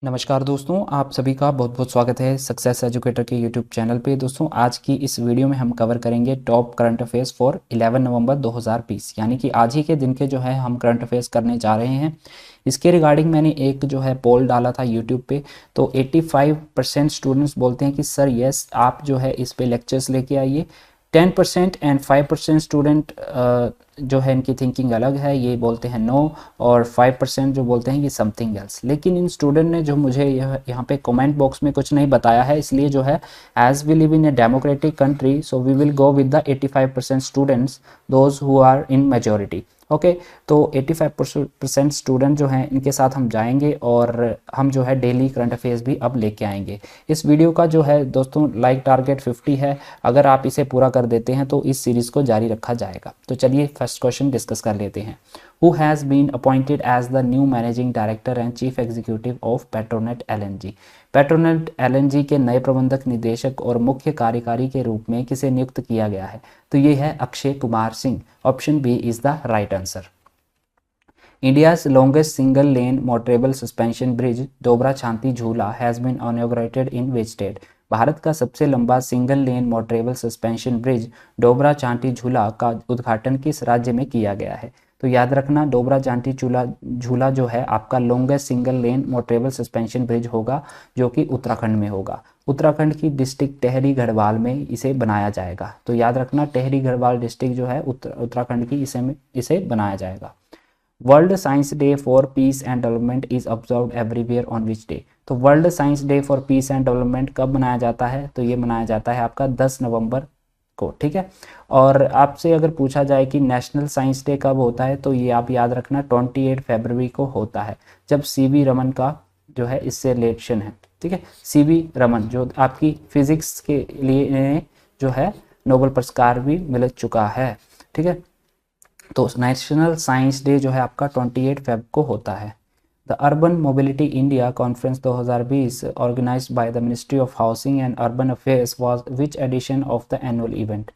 नमस्कार दोस्तों, आप सभी का बहुत बहुत स्वागत है सक्सेस एजुकेटर के यूट्यूब चैनल पे। दोस्तों, आज की इस वीडियो में हम कवर करेंगे टॉप करंट अफेयर्स फॉर 11 नवंबर 2020, यानी कि आज ही के दिन के जो है हम करंट अफेयर्स करने जा रहे हैं। इसके रिगार्डिंग मैंने एक जो है पोल डाला था यूट्यूब पे, तो 85% स्टूडेंट्स बोलते हैं कि सर यस, आप जो है इस पे लेक्चर्स लेके आइए। 10% एंड 5% स्टूडेंट जो है इनकी थिंकिंग अलग है, ये बोलते हैं नो, और 5% जो बोलते हैं कि समथिंग एल्स। लेकिन इन स्टूडेंट ने जो मुझे यहाँ पे कमेंट बॉक्स में कुछ नहीं बताया है, इसलिए जो है as we live in a democratic country, so we will go with the 85% students, those who are in majority. Okay, तो 85% स्टूडेंट जो हैं इनके साथ हम जाएंगे और हम जो है डेली करंट अफेयर्स भी अब लेके आएंगे। इस वीडियो का जो है दोस्तों लाइक टारगेट 50 है, अगर आप इसे पूरा कर देते हैं तो इस सीरीज़ को जारी रखा जाएगा। तो चलिए फर्स्ट क्वेश्चन डिस्कस कर लेते हैं। Who has been appointed as the new managing director and chief executive of Petronet LNG. Petronet LNG के नए प्रबंधक निदेशक और मुख्य कार्यकारी के रूप में किसे नियुक्त किया गया है? तो ये है Akshay Kumar Singh. Option B is the right answer. India's longest single lane motorable suspension bridge Dobra Chanti झूला has been inaugurated in which state? Bharat का सबसे लंबा single lane motorable suspension bridge Dobra Chanti झूला का उद्घाटन किस राज्य में किया गया है? तो याद रखना, डोबरा चांटी झूला जो है आपका longest single lane motorable suspension bridge होगा, जो कि उत्तराखंड में होगा। उत्तराखंड की डिस्ट्रिक्ट टेहरी गढ़वाल में इसे बनाया जाएगा। तो याद रखना, टेहरी गढ़वाल डिस्ट्रिक्ट जो है उत्तराखंड की इसे बनाया जाएगा। World science day for peace and development is observed everywhere on which day? तो world science day for peace and development कब मनाया जाता है? तो ये मनाया जाता है आपका 10 नवंबर को, ठीक है। और आपसे अगर पूछा जाए कि नेशनल साइंस डे कब होता है, तो ये आप याद रखना 28 फरवरी को होता है, जब सीवी रमन का जो है इससे रिलेशन है, ठीक है। सीवी रमन जो आपकी फिजिक्स के लिए जो है नोबेल पुरस्कार भी मिल चुका है, ठीक है। तो नेशनल साइंस डे जो है आपका 28 फेब को होता है। The urban mobility India conference 2020 organized by the ministry of housing and urban affairs was which edition of the annual event?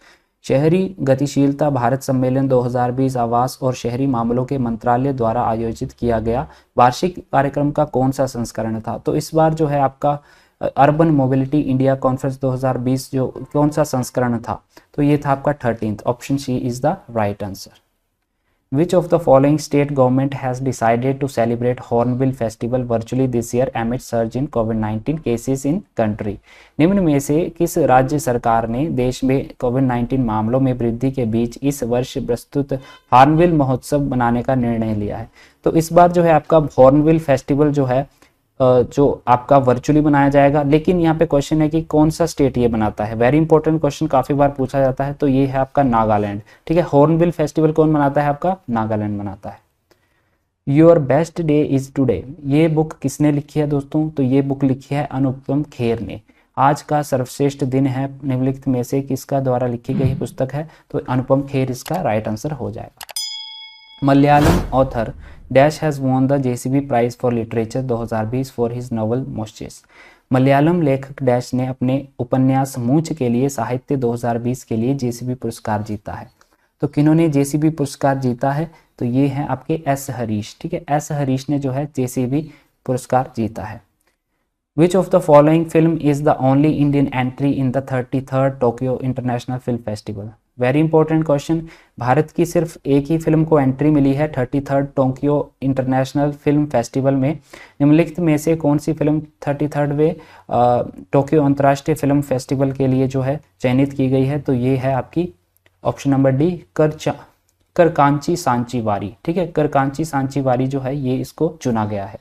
शहरी गतिशीलता भारत सम्मेलन 2020 आवास और शहरी मामलों के मंत्रालय द्वारा आयोजित किया गया वार्षिक कार्यक्रम का कौन सा संस्करण था? तो इस बार जो है आपका अर्बन मोबिलिटी इंडिया कॉन्फ्रेंस 2020 जो कौन सा संस्करण था? तो ये था आपका 13th। Option C is the right answer. Which of the following state government has decided to celebrate Hornbill Festival virtually this year amid surge in COVID-19 cases in country? निम्न में से किस राज्य सरकार ने देश में कोविड-19 मामलों में वृद्धि के बीच इस वर्ष प्रस्तुत हॉर्नबिल महोत्सव मनाने का निर्णय लिया है? तो इस बार जो है आपका हॉर्नबिल फेस्टिवल जो है जो आपका वर्चुअली बनाया जाएगा, लेकिन यहाँ पे क्वेश्चन है कि कौन सा स्टेट ये बनाता है। वेरी इंपॉर्टेंट क्वेश्चन, काफी बार पूछा जाता है। तो ये है आपका नागालैंड, ठीक है। हॉर्नबिल फेस्टिवल कौन मनाता है? आपका नागालैंड मनाता है। Your best day is today, ये बुक किसने लिखी है दोस्तों? तो ये बुक लिखी है अनुपम खेर ने। आज का सर्वश्रेष्ठ दिन है निम्नलिखित में से किसका द्वारा लिखी गई पुस्तक है? तो अनुपम खेर इसका राइट आंसर हो जाएगा। Malayalam author dash has won the JCB prize for literature 2020 for his novel moustache. Malayalam लेखक डैश ने अपने उपन्यास मूंछ के लिए साहित्य 2020 के लिए जेसीबी पुरस्कार जीता है। तो किन्होंने जेसीबी पुरस्कार जीता है? तो ये हैं आपके एस हरीश, ठीक है। एस हरीश ने जो है जेसीबी पुरस्कार जीता है। Which of the following film is the only Indian entry in the 33rd Tokyo International Film Festival? Very important question. Bharat की सिर्फ एक ही फिल्म को एंट्री मिली है 33rd Tokyo international film festival में। निम्नलिखित में से कौन सी फिल्म 33वें टोक्यो अंतर्राष्ट्रीय फिल्म फेस्टिवल के लिए जो है चयनित की गई है? तो ये है आपकी ऑप्शन नंबर डी, करकांची सांची वारी, ठीक है। करकांची सांची वारी जो है ये इसको चुना गया है।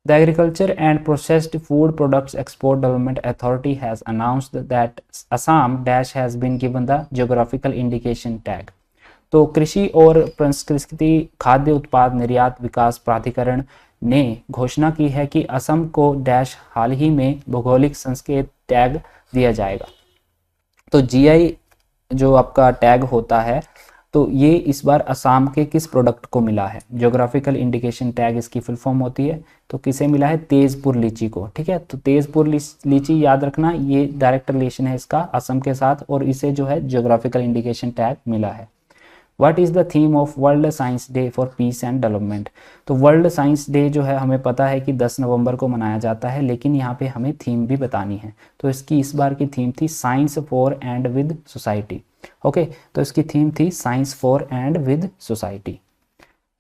The Agriculture and Processed Food Products Export Development Authority has announced that Assam dash has been given the geographical indication tag. तो कृषि और प्रसंस्कृति खाद्य उत्पाद निर्यात विकास प्राधिकरण ने घोषणा की है कि असम को डैश हाल ही में भौगोलिक संकेत टैग दिया जाएगा। तो जीआई जो आपका टैग होता है, तो ये इस बार असम के किस प्रोडक्ट को मिला है? ज्योग्राफिकल इंडिकेशन टैग इसकी फुल फॉर्म होती है। तो किसे मिला है? तेजपुर लीची को, ठीक है। तो तेजपुर लीची याद रखना, ये डायरेक्ट रिलेशन है इसका असम के साथ, और इसे जो है ज्योग्राफिकल इंडिकेशन टैग मिला है। What is the theme of world science day for peace and development. तो वर्ल्ड साइंस डे जो है हमें पता है कि 10 नवंबर को मनाया जाता है, लेकिन यहाँ पे हमें थीम भी बतानी है। तो इसकी इस बार की थीम थी science for and with society. Okay, तो इसकी थीम थी science for and with society.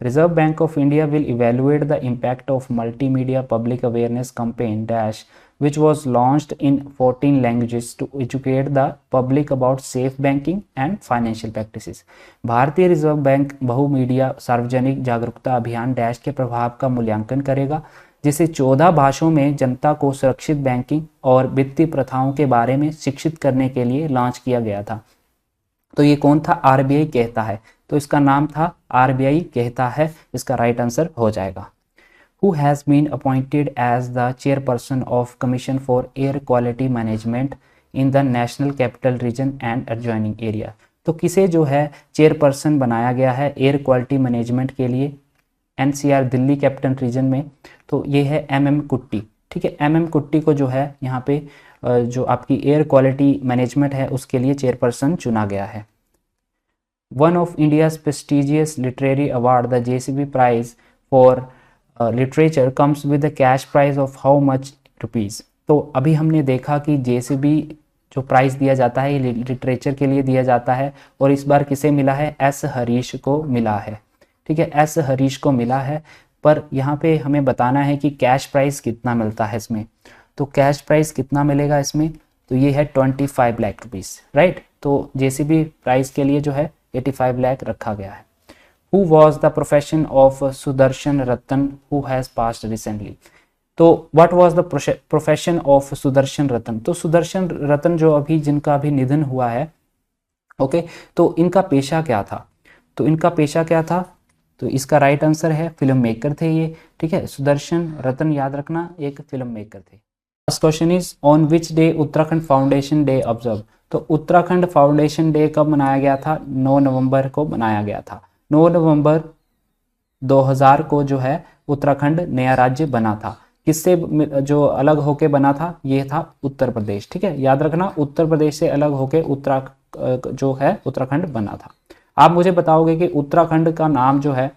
Reserve Bank of India will evaluate the impact of multimedia public awareness campaign dash which was launched in 14 languages to educate the public about safe banking and financial practices। भारतीय reserve bank बहुमीडिया सार्वजनिक जागरूकता अभियान dash के प्रभाव का मूल्यांकन करेगा, जिसे 14 भाषाओं में जनता को सुरक्षित बैंकिंग और वित्तीय प्रथाओं के बारे में शिक्षित करने के लिए लॉन्च किया गया था। तो ये कौन था? आरबीआई कहता है। तो इसका नाम था आरबीआई कहता है, इसका राइट आंसर हो जाएगा। Who has been appointed as the chairperson of Commission for Air Quality Management in the National Capital Region and adjoining area। तो किसे जो है चेयरपर्सन बनाया गया है एयर क्वालिटी मैनेजमेंट के लिए एनसीआर दिल्ली कैपिटल रीजन में? तो ये है एमएम कुट्टी। ठीक है, एमएम कुट्टी को जो है यहाँ पे जो आपकी एयर क्वालिटी मैनेजमेंट है उसके लिए चेयरपर्सन चुना गया है। One of India's prestigious literary award the JCB prize for literature comes with the cash prize of how much rupees. तो अभी हमने देखा कि जेसीबी जो प्राइज़ दिया जाता है ये लिटरेचर के लिए दिया जाता है, और इस बार किसे मिला है? एस हरीश को मिला है। ठीक है, एस हरीश को मिला है, पर यहाँ पे हमें बताना है कि कैश प्राइस कितना मिलता है इसमें। तो कैश प्राइस कितना मिलेगा इसमें? तो ये है 25 लाख रुपीज़, राइट। तो जेसीबी प्राइस के लिए जो है 85 लाख रखा गया है। Who was the profession of Sudarshan Ratan who has passed recently? तो what was the profession of Sudarshan रतन? तो सुदर्शन रतन जो अभी जिनका अभी निधन हुआ है, ओके, तो इनका पेशा क्या था? तो इनका पेशा क्या था? तो इसका राइट आंसर है फिल्म मेकर थे ये। ठीक है, सुदर्शन रतन याद रखना एक फिल्म मेकर थे। First question is on which day Uttarakhand foundation day observe. तो उत्तराखंड फाउंडेशन डे कब मनाया गया था? 9 नवंबर को मनाया गया था। 9 नवंबर 2000 को जो है उत्तराखंड नया राज्य बना था। किससे जो अलग होके बना था? ये था उत्तर प्रदेश। ठीक है, याद रखना उत्तर प्रदेश से अलग होके जो है उत्तराखंड बना था। आप मुझे बताओगे कि उत्तराखंड का नाम जो है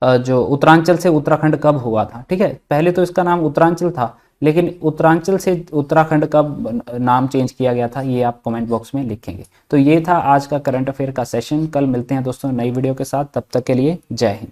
जो उत्तरांचल से उत्तराखंड कब हुआ था? ठीक है, पहले तो इसका नाम उत्तरांचल था, लेकिन उत्तरांचल से उत्तराखंड कब नाम चेंज किया गया था ये आप कमेंट बॉक्स में लिखेंगे। तो ये था आज का करंट अफेयर का सेशन। कल मिलते हैं दोस्तों नई वीडियो के साथ, तब तक के लिए जय हिंद।